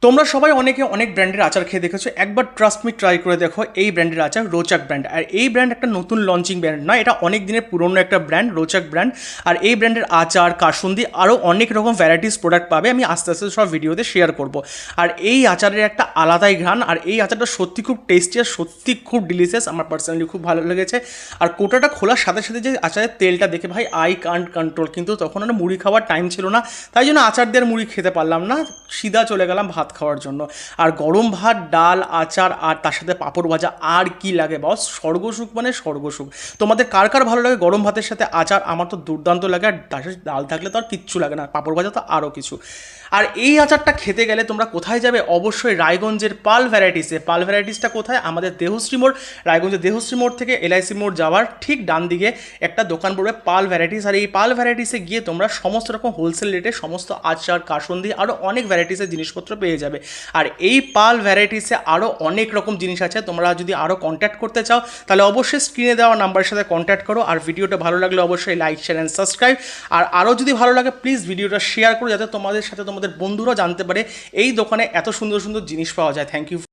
তোমরা সবাই অনেকে অনেক ব্র্যান্ডের আচার খেয়ে দেখেছো, একবার ট্রাস্ট মি ট্রাই করে দেখো এই ব্র্যান্ডের আচার, রোচাক ব্র্যান্ড। আর এই ব্র্যান্ড একটা নতুন লঞ্চিং ব্র্যান্ড নয়, এটা অনেক দিনের পুরনো একটা ব্র্যান্ড, রোচাক ব্র্যান্ড। আর এই ব্র্যান্ডের আচার, কাসুন্দি আরও অনেক রকম ভ্যারাইটিস প্রোডাক্ট পাবে, আমি আস্তে আস্তে সব ভিডিওতে শেয়ার করব। আর এই আচারের একটা আলাদাই ঘ্রাণ, আর এই আচারটা সত্যি খুব টেস্টি আর সত্যি খুব ডিলিশিয়াস, আমার পার্সোনালি খুব ভালো লেগেছে। আর কোটাটা খোলার সাথে সাথে যে আচারের তেলটা দেখে ভাই আই কান্ট কন্ট্রোল, কিন্তু তখন আর মুড়ি খাওয়ার টাইম ছিল না, তাই জন্য আচার দিয়ে আর মুড়ি খেতে পারলাম না, সিধা চলে গেলাম ভাত খাওয়ার জন্য। আর গরম ভাত, ডাল, আচার আর তার সাথে পাঁপড় ভাজা, আর কি লাগে বস, স্বর্গসুখ মানে স্বর্গসুখ। তোমাদের কার কার ভালো লাগে গরম ভাতের সাথে আচার? আমার তো দুর্দান্ত লাগে, আর তার সাথে ডাল থাকলে তো আর কিচ্ছু লাগে না, পাঁপড় ভাজা তো আরও কিছু। আর এই আচারটা খেতে গেলে তোমরা কোথায় যাবে? অবশ্যই রায়গঞ্জের পাল ভ্যারাইটিসে। পাল ভ্যারাইটিসটা কোথায়? আমাদের দেহশ্রী মোড়, রায়গঞ্জের দেহশ্রী মোড় থেকে এলআইসি মোড় যাওয়ার ঠিক ডান দিকে একটা দোকান পড়বে পাল ভ্যারাইটিস। আর এই পাল ভ্যারাইটিসে গিয়ে তোমরা সমস্ত রকম হোলসেল রেটে সমস্ত আচার, কাসুন্দি আরও অনেক ভ্যারাইটিসের জিনিসপত্র পেয়ে যাবে। আর এই পাল ভ্যারাইটিসে আরও অনেক রকম জিনিস আছে, তোমরা যদি আরও কন্ট্যাক্ট করতে চাও তাহলে অবশ্যই স্ক্রিনে দেওয়া নাম্বারের সাথে কন্ট্যাক্ট করো। আর ভিডিওটা ভালো লাগলে অবশ্যই লাইক, শেয়ার অ্যান্ড সাবস্ক্রাইব। আর আরও যদি ভালো লাগে প্লিজ ভিডিওটা শেয়ার করো, যাতে তোমাদের সাথে তোমাদের বন্ধুরা জানতে পারে এই দোকানে এত সুন্দর সুন্দর জিনিস পাওয়া যায়। Thank you.